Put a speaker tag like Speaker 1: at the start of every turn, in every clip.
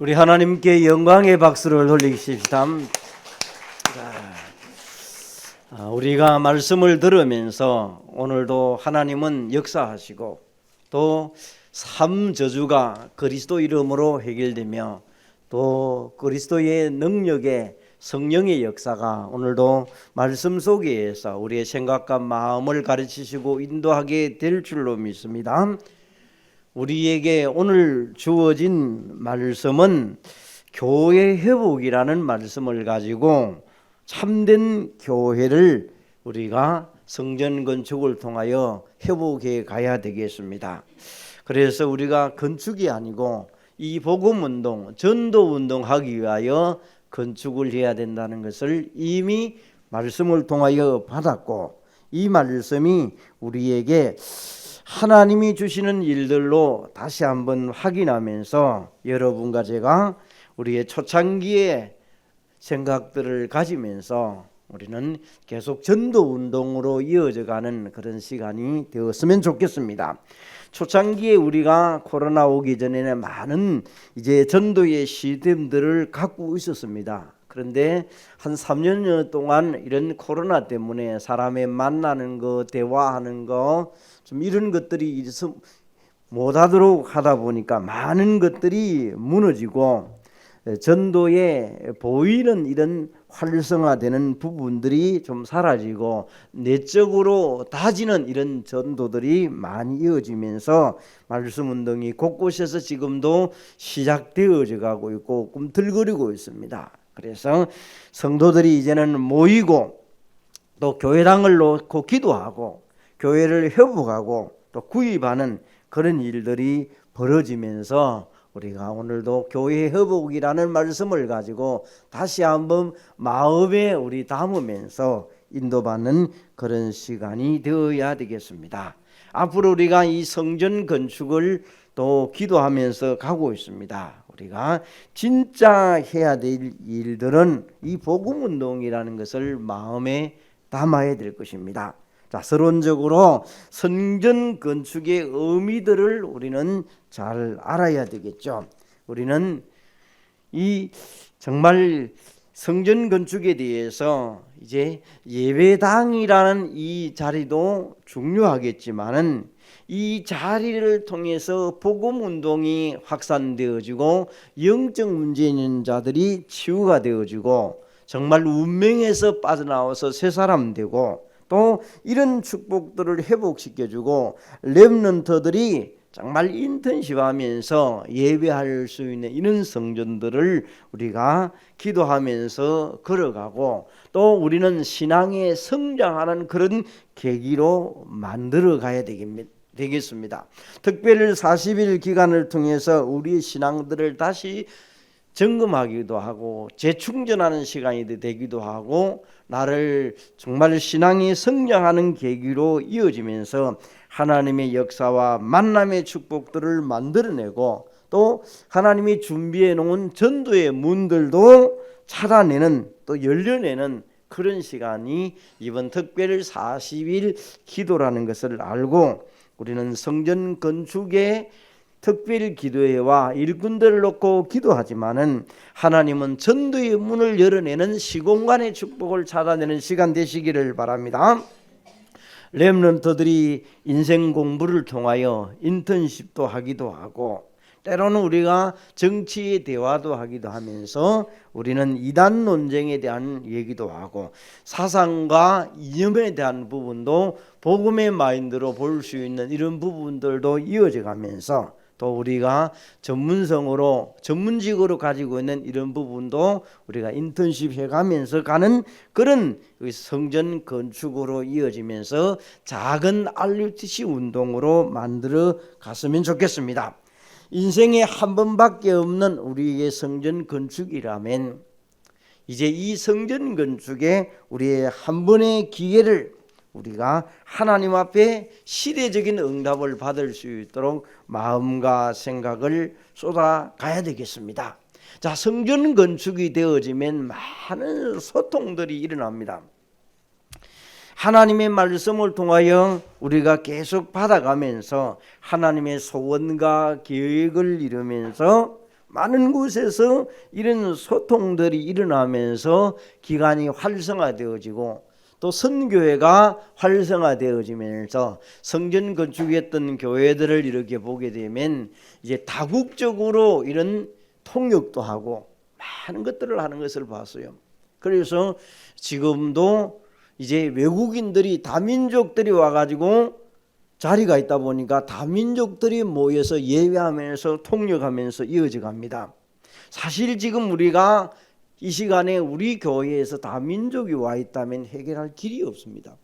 Speaker 1: 우리 하나님께 영광의 박수를 돌리십시다. 우리가 말씀을 들으면서 오늘도 하나님은 역사하시고 또 삼저주가 그리스도 이름으로 해결되며 또 그리스도의 능력의 성령의 역사가 오늘도 말씀 속에서 우리의 생각과 마음을 가르치시고 인도하게 될 줄로 믿습니다. 우리에게 오늘 주어진 말씀은 교회 회복이라는 말씀을 가지고 참된 교회를 우리가 성전 건축을 통하여 회복해 가야 되겠습니다. 그래서 우리가 건축이 아니고 이 복음운동, 전도운동 하기 위하여 건축을 해야 된다는 것을 이미 말씀을 통하여 받았고, 이 말씀이 우리에게 하나님이 주시는 일들로 다시 한번 확인하면서 여러분과 제가 우리의 초창기의 생각들을 가지면서 우리는 계속 전도운동으로 이어져가는 그런 시간이 되었으면 좋겠습니다. 초창기에 우리가 코로나 오기 전에는 많은 이제 전도의 시스템들을 갖고 있었습니다. 그런데 한 3년 동안 이런 코로나 때문에 사람의 만나는 거, 대화하는 거, 좀 이런 것들이 못하도록 하다 보니까 많은 것들이 무너지고 전도에 보이는 이런 활성화되는 부분들이 좀 사라지고 내적으로 다지는 이런 전도들이 많이 이어지면서 말씀운동이 곳곳에서 지금도 시작되어져 가고 있고 꿈틀거리고 있습니다. 그래서 성도들이 이제는 모이고 또 교회당을 놓고 기도하고 교회를 회복하고 또 구입하는 그런 일들이 벌어지면서 우리가 오늘도 교회 회복이라는 말씀을 가지고 다시 한번 마음에 우리 담으면서 인도받는 그런 시간이 되어야 되겠습니다. 앞으로 우리가 이 성전 건축을 또 기도하면서 가고 있습니다. 우리가 진짜 해야 될 일들은 이 복음운동이라는 것을 마음에 담아야 될 것입니다. 자, 서론적으로 성전 건축의 의미들을 우리는 잘 알아야 되겠죠. 우리는 이 정말 성전 건축에 대해서 이제 예배당이라는 이 자리도 중요하겠지만은 이 자리를 통해서 복음 운동이 확산되어지고 영적 문제 있는 자들이 치유가 되어지고 정말 운명에서 빠져나와서 새 사람 되고 또 이런 축복들을 회복시켜주고 렘넌트들이 정말 인턴십하면서 예배할 수 있는 이런 성전들을 우리가 기도하면서 걸어가고 또 우리는 신앙에 성장하는 그런 계기로 만들어 가야 되겠습니다. 특별 40일 기간을 통해서 우리의 신앙들을 다시 점검하기도 하고 재충전하는 시간이 되기도 하고 나를 정말 신앙이 성장하는 계기로 이어지면서 하나님의 역사와 만남의 축복들을 만들어내고 또 하나님이 준비해 놓은 전도의 문들도 찾아내는 또 열려내는 그런 시간이 이번 특별 40일 기도라는 것을 알고 우리는 성전 건축의 특별 기도회와 일꾼들을 놓고 기도하지만은 하나님은 전도의 문을 열어내는 시공간의 축복을 찾아내는 시간 되시기를 바랍니다. 렘넌트들이 인생 공부를 통하여 인턴십도 하기도 하고 때로는 우리가 정치의 대화도 하기도 하면서 우리는 이단 논쟁에 대한 얘기도 하고 사상과 이념에 대한 부분도 복음의 마인드로 볼 수 있는 이런 부분들도 이어져 가면서 또 우리가 전문직으로 가지고 있는 이런 부분도 우리가 인턴십 해가면서 가는 그런 성전 건축으로 이어지면서 작은 RUTC 운동으로 만들어 갔으면 좋겠습니다. 인생에 한 번밖에 없는 우리의 성전 건축이라면 이제 이 성전 건축에 우리의 한 번의 기회를 우리가 하나님 앞에 시대적인 응답을 받을 수 있도록 마음과 생각을 쏟아가야 되겠습니다. 자, 성전 건축이 되어지면 많은 소통들이 일어납니다. 하나님의 말씀을 통하여 우리가 계속 받아가면서 하나님의 소원과 계획을 이루면서 많은 곳에서 이런 소통들이 일어나면서 기관이 활성화되어지고 또 선교회가 활성화되어지면서 성전 건축했던 교회들을 이렇게 보게 되면 이제 다국적으로 이런 통역도 하고 많은 것들을 하는 것을 봤어요. 그래서 지금도 이제 외국인들이 다민족들이 와가지고 자리가 있다 보니까 다민족들이 모여서 예배하면서 통역하면서 이어져 갑니다. 사실 지금 우리가 이 시간에 우리 교회에서 다민족이 와 있다면 해결할 길이 없습니다.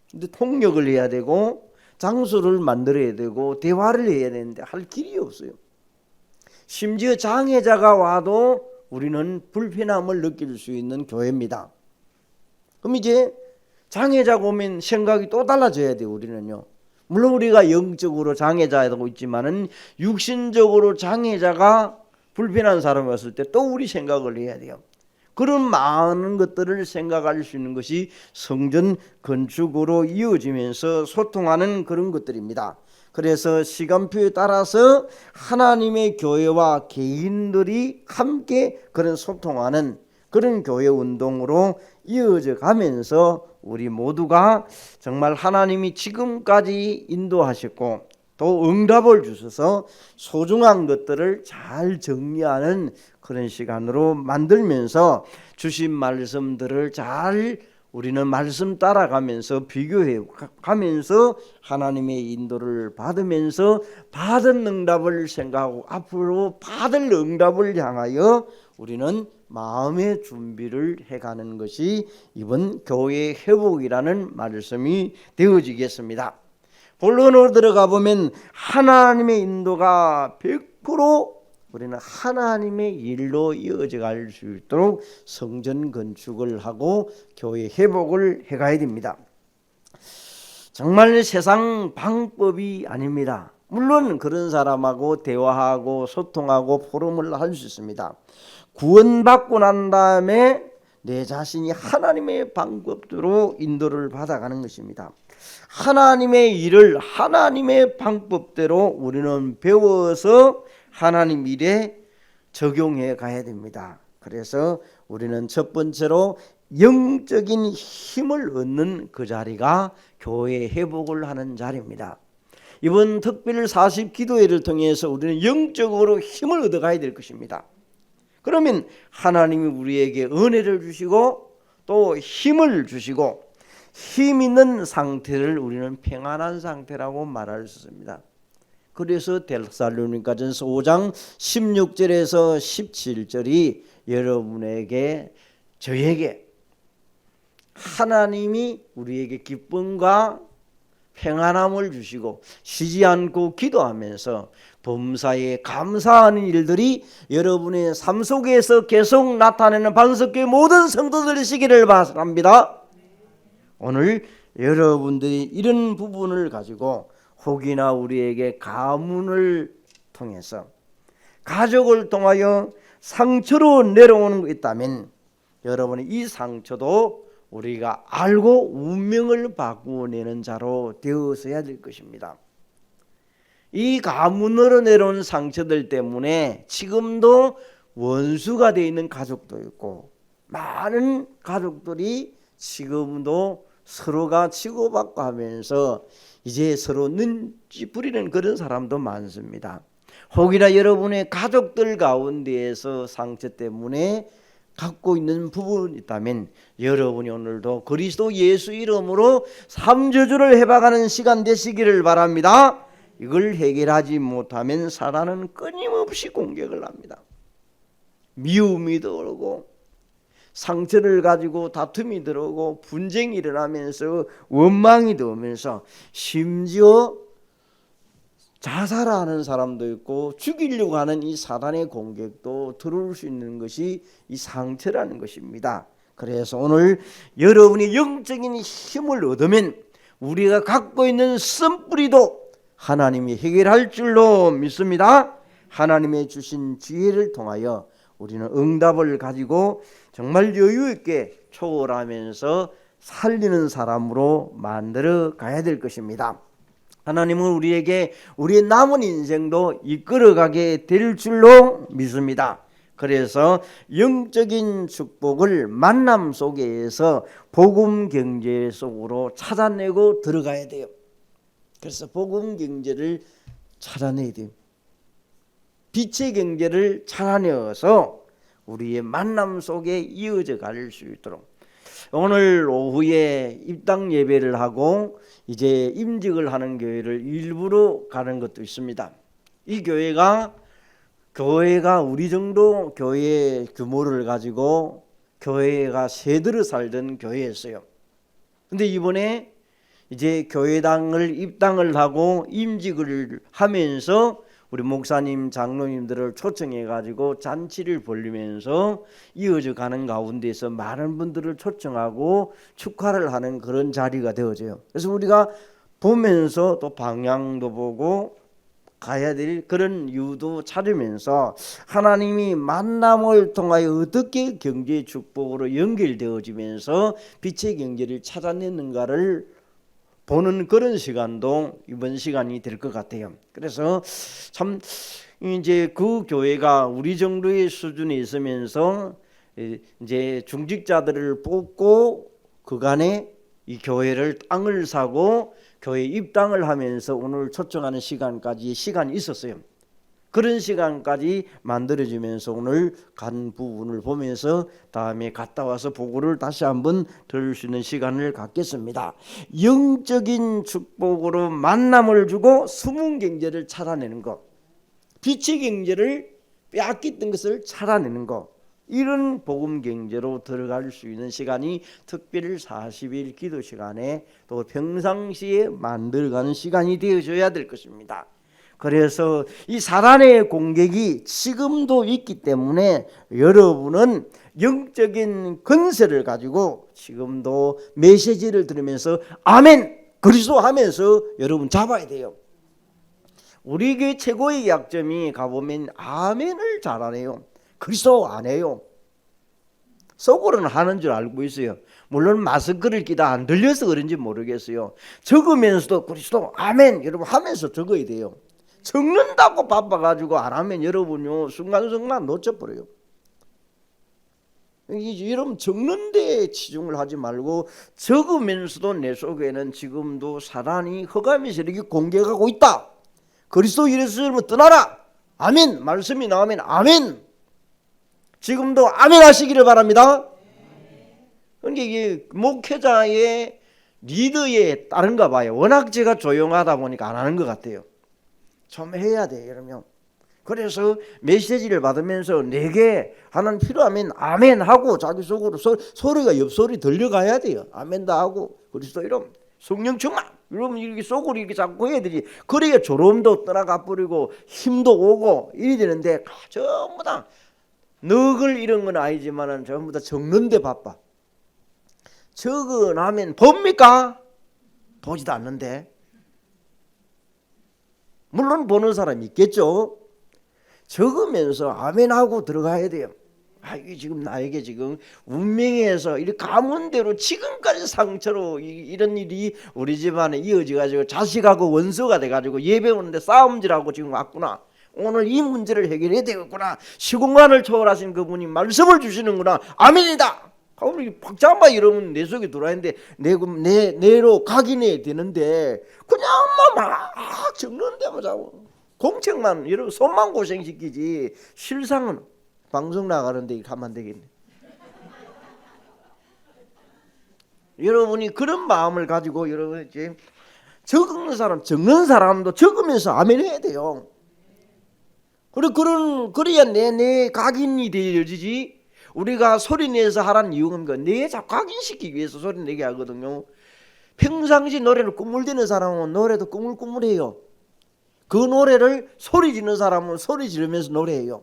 Speaker 1: 근데 통역을 해야 되고 장소를 만들어야 되고 대화를 해야 되는데 할 길이 없어요. 심지어 장애자가 와도 우리는 불편함을 느낄 수 있는 교회입니다. 그럼 이제 장애자가 오면 생각이 또 달라져야 돼요. 우리는요. 물론 우리가 영적으로 장애자도 있지만은 육신적으로 장애자가 불편한 사람이 왔을 때 또 우리 생각을 해야 돼요. 그런 많은 것들을 생각할 수 있는 것이 성전 건축으로 이어지면서 소통하는 그런 것들입니다. 그래서 시간표에 따라서 하나님의 교회와 개인들이 함께 그런 소통하는 그런 교회 운동으로 이어져 가면서 우리 모두가 정말 하나님이 지금까지 인도하셨고 또 응답을 주셔서 소중한 것들을 잘 정리하는 그런 시간으로 만들면서 주신 말씀들을 잘 우리는 말씀 따라가면서 비교해 가면서 하나님의 인도를 받으면서 받은 응답을 생각하고 앞으로 받을 응답을 향하여 우리는 마음의 준비를 해가는 것이 이번 교회 회복이라는 말씀이 되어지겠습니다. 본론으로 들어가 보면 하나님의 인도가 100% 우리는 하나님의 일로 이어져 갈 수 있도록 성전 건축을 하고 교회 회복을 해가야 됩니다. 정말 세상 방법이 아닙니다. 물론 그런 사람하고 대화하고 소통하고 포럼을 할 수 있습니다. 구원받고 난 다음에 내 자신이 하나님의 방법대로 인도를 받아가는 것입니다. 하나님의 일을 하나님의 방법대로 우리는 배워서 하나님 일에 적용해 가야 됩니다. 그래서 우리는 첫 번째로 영적인 힘을 얻는 그 자리가 교회 회복을 하는 자리입니다. 이번 특별 40 기도회를 통해서 우리는 영적으로 힘을 얻어가야 될 것입니다. 그러면 하나님이 우리에게 은혜를 주시고 또 힘을 주시고 힘 있는 상태를 우리는 평안한 상태라고 말할 수 있습니다. 그래서 데살로니가전서 5장 16절에서 17절이 여러분에게 저에게 하나님이 우리에게 기쁨과 평안함을 주시고 쉬지 않고 기도하면서 범사에 감사하는 일들이 여러분의 삶 속에서 계속 나타내는 반석교회 모든 성도들이시기를 바랍니다. 오늘 여러분들이 이런 부분을 가지고 혹이나 우리에게 가문을 통해서 가족을 통하여 상처로 내려오는 것 있다면 여러분의 이 상처도 우리가 알고 운명을 바꾸어내는 자로 되어서야 될 것입니다. 이 가문으로 내려온 상처들 때문에 지금도 원수가 되어 있는 가족도 있고 많은 가족들이 지금도 서로가 치고받고 하면서 이제 서로 눈치 부리는 그런 사람도 많습니다. 혹이나 여러분의 가족들 가운데에서 상처 때문에 갖고 있는 부분이 있다면 여러분이 오늘도 그리스도 예수 이름으로 삼저주를 해박하는 시간 되시기를 바랍니다. 이걸 해결하지 못하면 사단은 끊임없이 공격을 합니다. 미움이 들어오고 상처를 가지고 다툼이 들어오고 분쟁이 일어나면서 원망이 들어오면서 심지어 자살하는 사람도 있고 죽이려고 하는 이 사단의 공격도 들어올 수 있는 것이 이 상처라는 것입니다. 그래서 오늘 여러분이 영적인 힘을 얻으면 우리가 갖고 있는 쓴뿌리도 하나님이 해결할 줄로 믿습니다. 하나님의 주신 지혜를 통하여 우리는 응답을 가지고 정말 여유 있게 초월하면서 살리는 사람으로 만들어 가야 될 것입니다. 하나님은 우리에게 우리의 남은 인생도 이끌어가게 될 줄로 믿습니다. 그래서 영적인 축복을 만남 속에서 복음 경제 속으로 찾아내고 들어가야 돼요. 그래서 복음 경제를 찾아내야 돼요. 빛의 경제를 찾아내어서 우리의 만남 속에 이어져 갈 수 있도록, 오늘 오후에 입당 예배를 하고 이제 임직을 하는 교회를 일부러 가는 것도 있습니다. 이 교회가 우리 정도 교회 규모를 가지고 교회가 세들어 살던 교회였어요. 근데 이번에 이제 교회당을 입당을 하고 임직을 하면서 우리 목사님, 장로님들을 초청해 가지고 잔치를 벌리면서 이어져 가는 가운데서 많은 분들을 초청하고 축하를 하는 그런 자리가 되어져요. 그래서 우리가 보면서 또 방향도 보고 가야 될 그런 이유도 찾으면서 하나님이 만남을 통하여 어떻게 경제의 축복으로 연결되어지면서 빛의 경제를 찾아내는가를 보는 그런 시간도 이번 시간이 될 것 같아요. 그래서 참 이제 그 교회가 우리 정도의 수준에 있으면서 이제 중직자들을 뽑고 그간에 이 교회를 땅을 사고 교회 입당을 하면서 오늘 초청하는 시간까지 시간이 있었어요. 그런 시간까지 만들어지면서 오늘 간 부분을 보면서 다음에 갔다 와서 보고를 다시 한번 들을 수 있는 시간을 갖겠습니다. 영적인 축복으로 만남을 주고 숨은 경제를 찾아내는 것, 빛의 경제를 빼앗겼던 것을 찾아내는 것, 이런 복음 경제로 들어갈 수 있는 시간이 특별 40일 기도 시간에 또 평상시에 만들어가는 시간이 되어줘야 될 것입니다. 그래서 이 사단의 공격이 지금도 있기 때문에 여러분은 영적인 건설을 가지고 지금도 메시지를 들으면서 아멘 그리스도 하면서 여러분 잡아야 돼요. 우리 교회 최고의 약점이 가보면 아멘을 잘 안 해요. 그리스도 안 해요. 속으로는 하는 줄 알고 있어요. 물론 마스크를 끼다 안 들려서 그런지 모르겠어요. 적으면서도 그리스도 아멘 여러분 하면서 적어야 돼요. 적는다고 바빠가지고 안 하면 여러분요 순간순간 놓쳐버려요. 여러분 적는 데 치중을 하지 말고 적으면서도 내 속에는 지금도 사단이 허감의 세력이 공격하고 있다. 그리스도 이래서 떠나라. 아멘. 말씀이 나오면 아멘. 지금도 아멘 하시기를 바랍니다. 그러니까 이게 목회자의 리더에 따른가 봐요. 워낙 제가 조용하다 보니까 안 하는 것 같아요. 좀 해야 돼 이러면. 그래서 메시지를 받으면서 내게 하는 필요하면 아멘 하고 자기 속으로 소리가 옆소리 들려가야 돼요. 아멘 다 하고 그리스도 이름 성령 충만 이러면 이렇게 속으로 이렇게 자꾸 해야 되지. 그래야 졸음도 떠나가 버리고 힘도 오고 이래 되는데 전부 다 넉을 이런 건 아니지만은 전부 다 적는데 바빠. 적어나면 봅니까? 보지도 않는데. 물론 보는 사람이 있겠죠. 적으면서 아멘하고 들어가야 돼요. 이게 지금 나에게 지금 운명에서 이렇게 가문대로 지금까지 상처로 이런 일이 우리 집안에 이어져가지고 자식하고 원수가 돼가지고 예배 오는데 싸움질하고 지금 왔구나. 오늘 이 문제를 해결해야 되겠구나. 시공간을 초월하신 그분이 말씀을 주시는구나. 아멘이다. 우리 박자마 이러면 내 속에 들어왔는데 내로 각인해야 되는데 그냥 막 적는데 뭐 자고 공책만 이런 손만 고생시키지 실상은 방송 나가는데 가면 안 되겠네. 여러분이 그런 마음을 가지고 여러분 이제 적는 사람도 적으면서 아멘 해야 돼요. 그래야 내 각인이 되어지지. 우리가 소리내서 하라는 이유가 내 자꾸 각인시키기 위해서 소리내게 하거든요. 평상시 노래를 꾸물대는 사람은 노래도 꾸물꾸물해요. 그 노래를 소리 지르는 사람은 소리 지르면서 노래해요.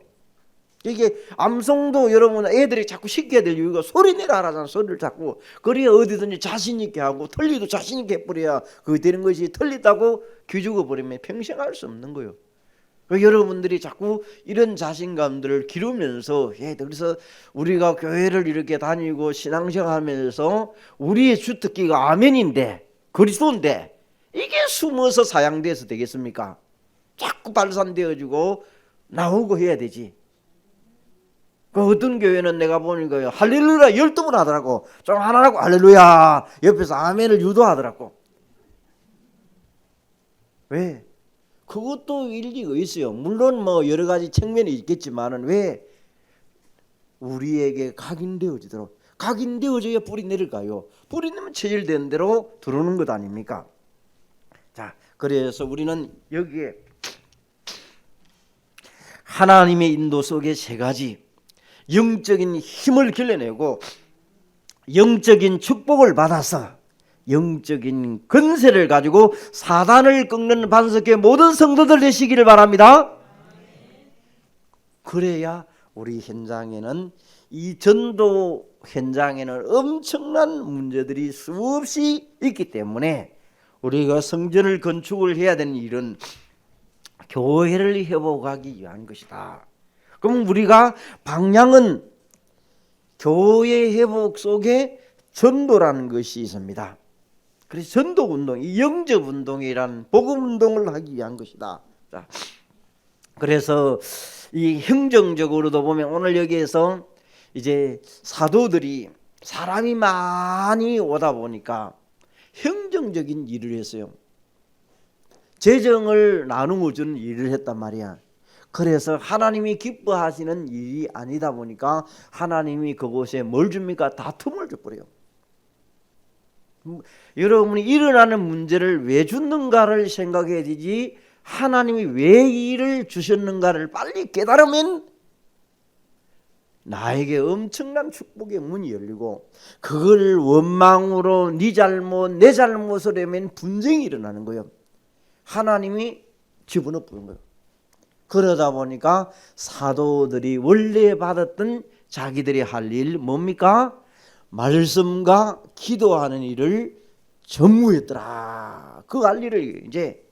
Speaker 1: 이게 암송도 여러분 애들이 자꾸 시켜야 될 이유가 소리내라 하잖아. 소리를 자꾸. 그래야 어디든지 자신 있게 하고 틀리도 자신 있게 해버려야 그게 되는 것이 틀리다고 기죽어 버리면 평생 할 수 없는 거예요. 여러분들이 자꾸 이런 자신감들을 기르면서 그래서 우리가 교회를 이렇게 다니고 신앙생활하면서 우리의 주특기가 아멘인데 그리스도인데 이게 숨어서 사양돼서 되겠습니까? 자꾸 발산되어지고 나오고 해야 되지. 그 어떤 교회는 내가 보니까 할렐루야 12번 하더라고. 좀 하나 하고 할렐루야 옆에서 아멘을 유도하더라고. 왜? 그것도 일리가 있어요. 물론 뭐 여러 가지 측면이 있겠지만은 왜 우리에게 각인되어지도록, 각인되어져야 뿌리 내릴까요? 뿌리 내면 체질된 대로 들어오는 것 아닙니까? 자, 그래서 우리는 여기에 하나님의 인도 속에 세 가지 영적인 힘을 길러내고 영적인 축복을 받아서 영적인 권세를 가지고 사단을 꺾는 반석의 모든 성도들 되시기를 바랍니다. 그래야 우리 현장에는, 이 전도 현장에는 엄청난 문제들이 수없이 있기 때문에 우리가 성전을 건축을 해야 되는 일은 교회를 회복하기 위한 것이다. 그럼 우리가 방향은 교회 회복 속에 전도라는 것이 있습니다. 그래서 전도 운동, 이 영접 운동이란 복음 운동을 하기 위한 것이다. 자, 그래서 이 행정적으로도 보면 오늘 여기에서 이제 사도들이 사람이 많이 오다 보니까 행정적인 일을 했어요. 재정을 나누어 주는 일을 했단 말이야. 그래서 하나님이 기뻐하시는 일이 아니다 보니까 하나님이 그곳에 뭘 줍니까? 다툼을 줘버려요. 여러분이 일어나는 문제를 왜 줬는가를 생각해야 되지, 하나님이 왜 이 일을 주셨는가를 빨리 깨달으면 나에게 엄청난 축복의 문이 열리고, 그걸 원망으로 네 잘못 내 잘못을 하면 분쟁이 일어나는 거예요. 하나님이 집어넣어 부른 거예요. 그러다 보니까 사도들이 원래 받았던 자기들이 할 일 뭡니까? 말씀과 기도하는 일을 전무했더라. 그 할 일을 이제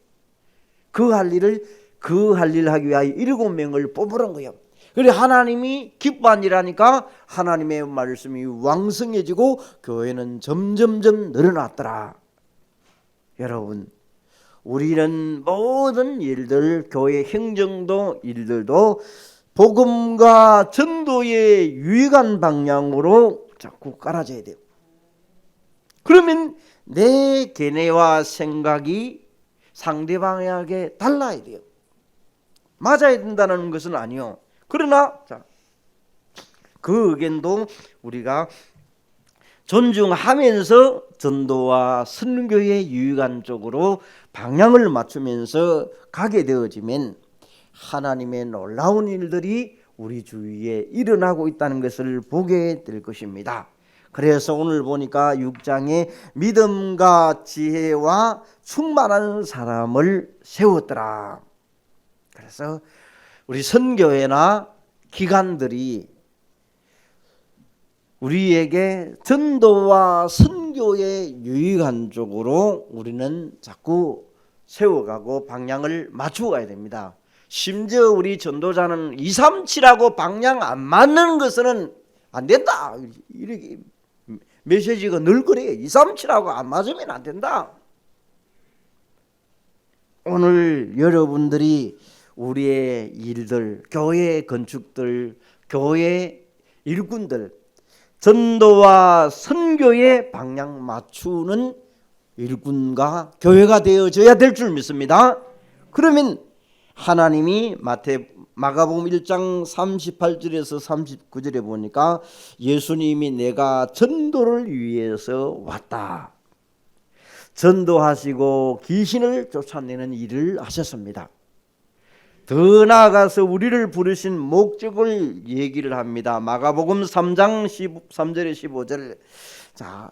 Speaker 1: 그 할 일을 하기 위하여 7명을 뽑으란 거예요. 그래 하나님이 기뻐한 일하니까 하나님의 말씀이 왕성해지고 교회는 점점점 늘어났더라. 여러분, 우리는 모든 일들, 교회 행정도 일들도 복음과 전도에 유익한 방향으로 자꾸 깔아져야 돼요. 그러면 내 견해와 생각이 상대방에게 달라야 돼요. 맞아야 된다는 것은 아니요. 그러나 그 의견도 우리가 존중하면서 전도와 선교의 유익한 쪽으로 방향을 맞추면서 가게 되어지면 하나님의 놀라운 일들이 우리 주위에 일어나고 있다는 것을 보게 될 것입니다. 그래서 오늘 보니까 6장에 믿음과 지혜와 충만한 사람을 세웠더라. 그래서 우리 선교회나 기관들이 우리에게 전도와 선교의 유익한 쪽으로 우리는 자꾸 세워가고 방향을 맞추어 가야 됩니다. 심지어 우리 전도자는 237하고 방향 안 맞는 것은 안 된다. 이렇게 메시지가 늘 그래요. 237하고 안 맞으면 안 된다. 오늘 여러분들이 우리의 일들, 교회 건축들, 교회 일꾼들, 전도와 선교의 방향 맞추는 일꾼과 교회가 되어져야 될 줄 믿습니다. 그러면 하나님이 마가복음 1장 38절에서 39절에 보니까 예수님이 내가 전도를 위해서 왔다. 전도하시고 귀신을 쫓아내는 일을 하셨습니다. 더 나아가서 우리를 부르신 목적을 얘기를 합니다. 마가복음 3장 13절에 15절. 자,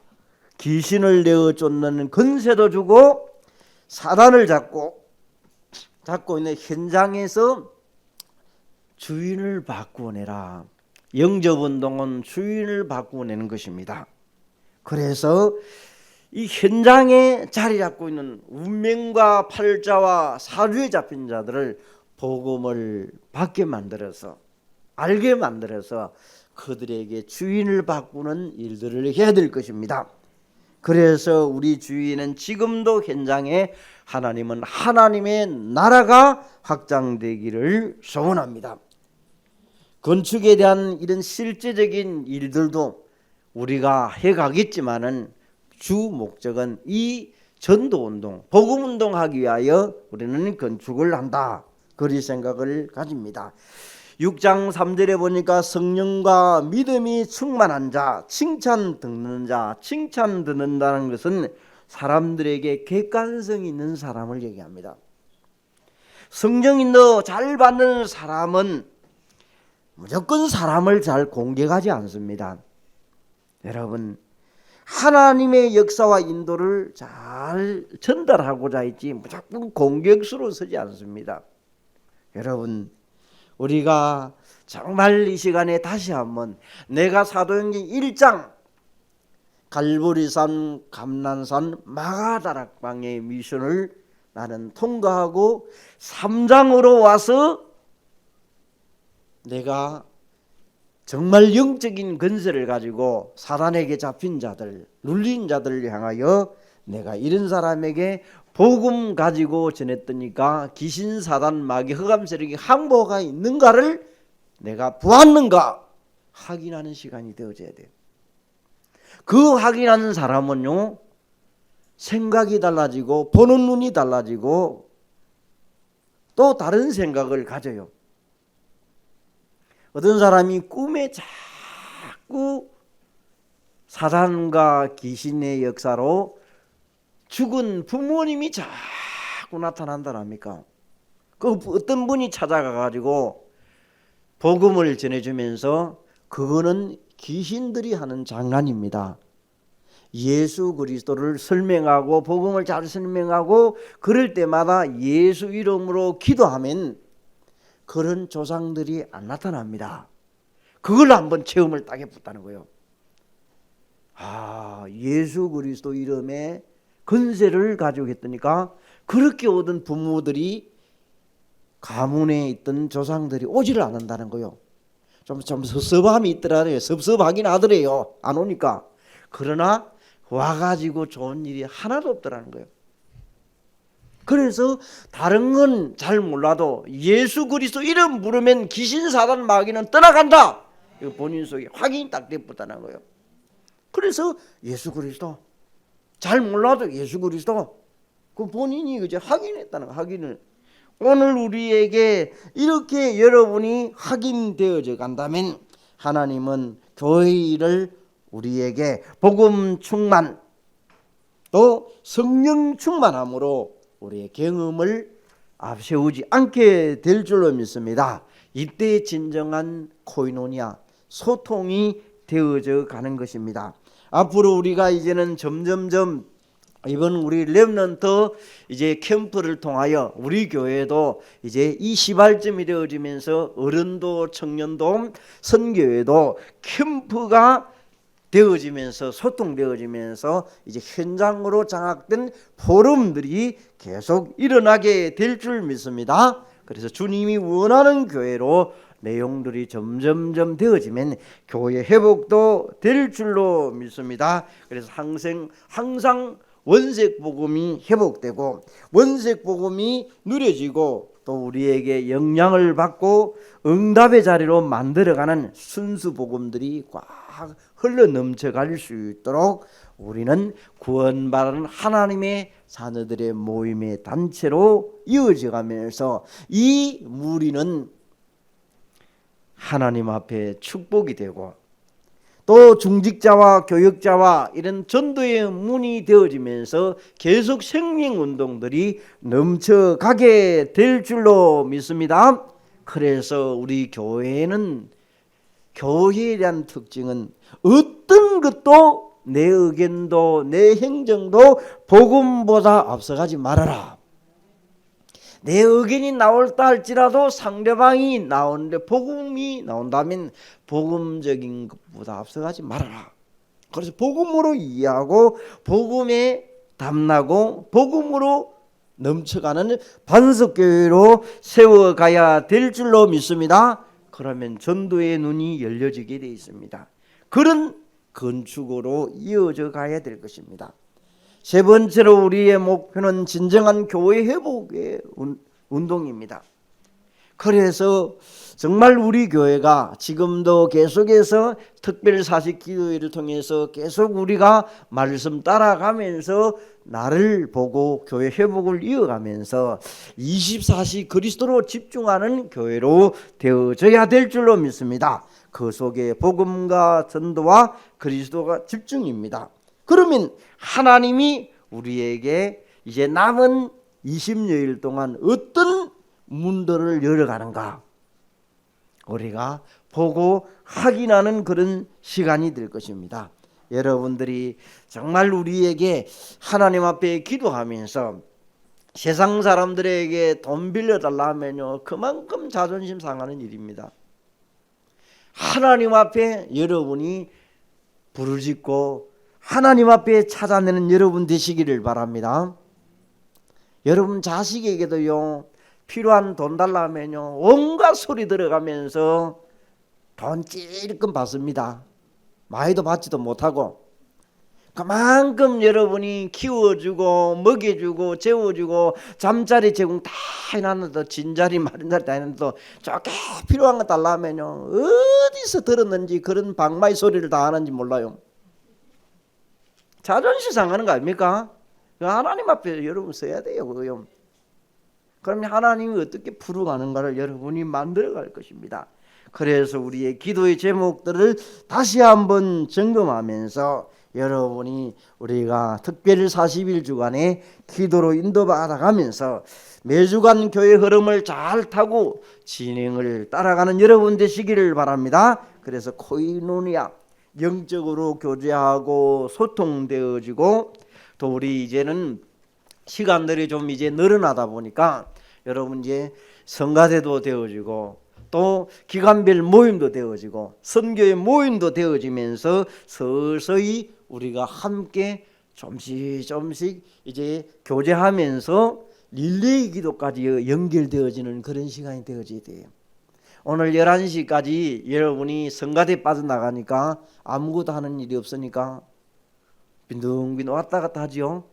Speaker 1: 귀신을 내어 쫓는 권세도 주고 사단을 잡고 있는 현장에서 주인을 바꾸어내라. 영접운동은 주인을 바꾸어내는 것입니다. 그래서 이 현장에 자리 잡고 있는 운명과 팔자와 사주에 잡힌 자들을 복음을 받게 만들어서, 알게 만들어서 그들에게 주인을 바꾸는 일들을 해야 될 것입니다. 그래서 우리 주위에는 지금도 현장에 하나님은 하나님의 나라가 확장되기를 소원합니다. 건축에 대한 이런 실제적인 일들도 우리가 해가겠지만은 주 목적은 이 전도운동, 복음운동하기 위하여 우리는 건축을 한다. 그리 생각을 가집니다. 6장 3절에 보니까 성령과 믿음이 충만한 자, 칭찬 듣는 자, 칭찬 듣는다는 것은 사람들에게 객관성 있는 사람을 얘기합니다. 성령인도 잘 받는 사람은 무조건 사람을 잘 공격하지 않습니다. 여러분, 하나님의 역사와 인도를 잘 전달하고자 했지 무조건 공격수로 서지 않습니다. 여러분, 우리가 정말 이 시간에 다시 한번 내가 사도행전 1장 갈보리산, 감난산, 마가다락방의 미션을 나는 통과하고 3장으로 와서 내가 정말 영적인 건설을 가지고 사단에게 잡힌 자들, 눌린 자들을 향하여 내가 이런 사람에게 복음 가지고 전했더니까 귀신, 사단, 마귀, 흑암 세력이 항복가 있는가를 내가 보았는가 확인하는 시간이 되어져야 돼요. 그 확인하는 사람은요, 생각이 달라지고 보는 눈이 달라지고 또 다른 생각을 가져요. 어떤 사람이 꿈에 자꾸 사단과 귀신의 역사로 죽은 부모님이 자꾸 나타난다랍니까? 그 어떤 분이 찾아가 가지고 복음을 전해주면서 그거는 귀신들이 하는 장난입니다. 예수 그리스도를 설명하고 복음을 잘 설명하고 그럴 때마다 예수 이름으로 기도하면 그런 조상들이 안 나타납니다. 그걸 한번 체험을 딱 해봤다는 거예요. 예수 그리스도 이름에 건세를 가지고 했더니까 그렇게 오던 부모들이 가문에 있던 조상들이 오지를 않는다는 거예요. 좀 섭섭함이 있더라고요. 섭섭하긴 하더래요. 안 오니까. 그러나 와가지고 좋은 일이 하나도 없더라는 거예요. 그래서 다른 건 잘 몰라도 예수 그리스도 이름 부르면 귀신, 사단, 마귀는 떠나간다. 이거 본인 속에 확인이 딱 됐다는 거예요. 그래서 예수 그리스도 잘 몰라도 예수 그리스도 그 본인이 이제 확인했다는 거. 확인을 오늘 우리에게 이렇게 여러분이 확인되어져 간다면 하나님은 교회 일을 우리에게 복음 충만 또 성령 충만함으로 우리의 경험을 앞세우지 않게 될 줄로 믿습니다. 이때 진정한 코이노니아 소통이 되어져 가는 것입니다. 앞으로 우리가 이제는 점점점 이번 우리 렘넌트 이제 캠프를 통하여 우리 교회도 이제 이 시발점이 되어지면서 어른도 청년도 선교회도 캠프가 되어지면서 소통되어지면서 이제 현장으로 장악된 포럼들이 계속 일어나게 될 줄 믿습니다. 그래서 주님이 원하는 교회로 내용들이 점점점 되어지면 교회 회복도 될 줄로 믿습니다. 그래서 항상 원색 복음이 회복되고 원색 복음이 누려지고 또 우리에게 영향을 받고 응답의 자리로 만들어가는 순수 복음들이 꽉 흘러 넘쳐갈 수 있도록 우리는 구원받은 하나님의 자녀들의 모임의 단체로 이어져가면서 이 무리는 하나님 앞에 축복이 되고 또 중직자와 교역자와 이런 전도의 문이 되어지면서 계속 생명운동들이 넘쳐가게 될 줄로 믿습니다. 그래서 우리 교회는 교회에 대한 특징은 어떤 것도 내 의견도 내 행정도 복음보다 앞서가지 말아라. 내 의견이 나올다 할지라도 상대방이 나오는데 복음이 나온다면 복음적인 것보다 앞서가지 말아라. 그래서 복음으로 이해하고 복음에 담나고 복음으로 넘쳐가는 반석교회로 세워가야 될 줄로 믿습니다. 그러면 전도의 눈이 열려지게 되어 있습니다. 그런 건축으로 이어져 가야 될 것입니다. 세 번째로 우리의 목표는 진정한 교회 회복의 운동입니다. 그래서 정말 우리 교회가 지금도 계속해서 특별 사직 기도회를 통해서 계속 우리가 말씀 따라가면서 나를 보고 교회 회복을 이어가면서 24시 그리스도로 집중하는 교회로 되어져야 될 줄로 믿습니다. 그 속에 복음과 전도와 그리스도가 집중입니다. 그러면 하나님이 우리에게 이제 남은 20여일 동안 어떤 문들을 열어가는가 우리가 보고 확인하는 그런 시간이 될 것입니다. 여러분들이 정말 우리에게 하나님 앞에 기도하면서 세상 사람들에게 돈 빌려달라 하면요 그만큼 자존심 상하는 일입니다. 하나님 앞에 여러분이 부르짖고 하나님 앞에 찾아내는 여러분 되시기를 바랍니다. 여러분 자식에게도요 필요한 돈 달라 하면요 온갖 소리 들어가면서 돈 찔끔 받습니다. 많이도 받지도 못하고 그만큼 여러분이 키워주고 먹여주고 재워주고 잠자리 제공 다 해놨는데 진자리 마른자리 다 해놨는데 저게 필요한 거 달라 하면요 어디서 들었는지 그런 방마의 소리를 다 하는지 몰라요. 자존심 상하는 거 아닙니까? 하나님 앞에 여러분 서야 돼요. 그거요. 그럼 하나님이 어떻게 풀어가는가를 여러분이 만들어갈 것입니다. 그래서 우리의 기도의 제목들을 다시 한번 점검하면서 여러분이 우리가 특별 40일 주간의 기도로 인도받아가면서 매주간 교회 흐름을 잘 타고 진행을 따라가는 여러분 되시기를 바랍니다. 그래서 코이노니아 영적으로 교제하고 소통되어지고 또 우리 이제는 시간들이 좀 이제 늘어나다 보니까 여러분 이제 성가대도 되어지고 또 기간별 모임도 되어지고 선교의 모임도 되어지면서 서서히 우리가 함께 조금씩 이제 교제하면서 릴레이 기도까지 연결되어지는 그런 시간이 되어져야 돼요. 오늘 11시까지 여러분이 성가대 빠져나가니까 아무것도 하는 일이 없으니까 빈둥빈둥 왔다 갔다 하죠.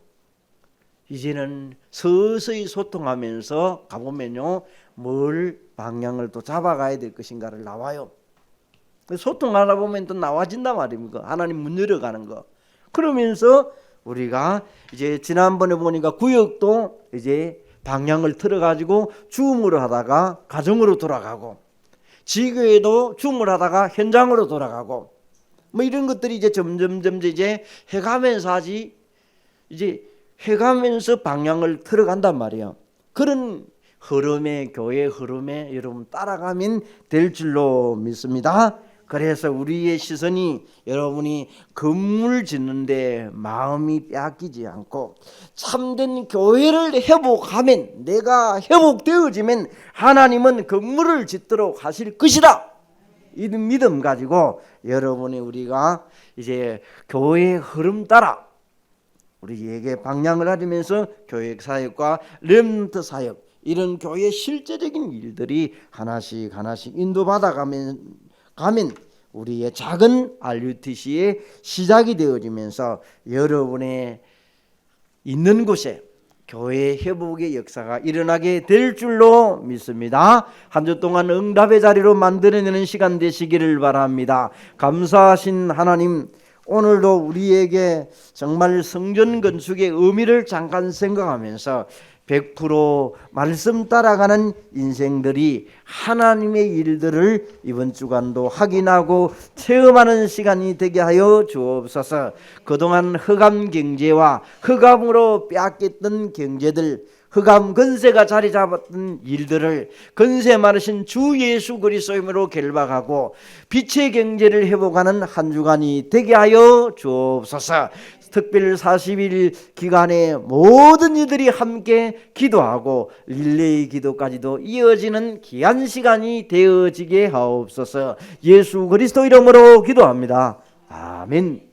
Speaker 1: 이제는 서서히 소통하면서 가보면요 뭘 방향을 또 잡아가야 될 것인가를 나와요. 소통하다 보면 또 나와진단 말입니까? 하나님 문 열어가는 거. 그러면서 우리가 이제 지난번에 보니까 구역도 이제 방향을 틀어가지고 주음으로 하다가 가정으로 돌아가고 지교에도 주음을 하다가 현장으로 돌아가고 뭐 이런 것들이 이제 점점 이제 해가면서 하지 이제 해가면서 방향을 틀어간단 말이에요. 그런 흐름에 교회 흐름에 여러분 따라가면 될 줄로 믿습니다. 그래서 우리의 시선이 여러분이 건물 짓는데 마음이 빼앗기지 않고 참된 교회를 회복하면 내가 회복되어지면 하나님은 건물을 짓도록 하실 것이다. 이 믿음 가지고 여러분이 우리가 이제 교회의 흐름 따라 우리에게 방향을 가지면서 교회 사역과 렘넌트 사역 이런 교회의 실제적인 일들이 하나씩 인도받아 가면 우리의 작은 RUTC의 시작이 되어지면서 여러분의 있는 곳에 교회 회복의 역사가 일어나게 될 줄로 믿습니다. 한 주 동안 응답의 자리로 만들어내는 시간 되시기를 바랍니다. 감사하신 하나님, 오늘도 우리에게 정말 성전 건축의 의미를 잠깐 생각하면서 100% 말씀 따라가는 인생들이 하나님의 일들을 이번 주간도 확인하고 체험하는 시간이 되게 하여 주옵소서. 그동안 흑암 경제와 흑암으로 빼앗겼던 경제들, 흑암 건세가 자리 잡았던 일들을 건세 많으신 주 예수 그리스도의 이름으로 결박하고 빛의 경제를 회복하는 한 주간이 되게 하여 주옵소서. 특별 40일 기간에 모든 이들이 함께 기도하고 릴레이 기도까지도 이어지는 귀한 시간이 되어지게 하옵소서. 예수 그리스도 이름으로 기도합니다. 아멘.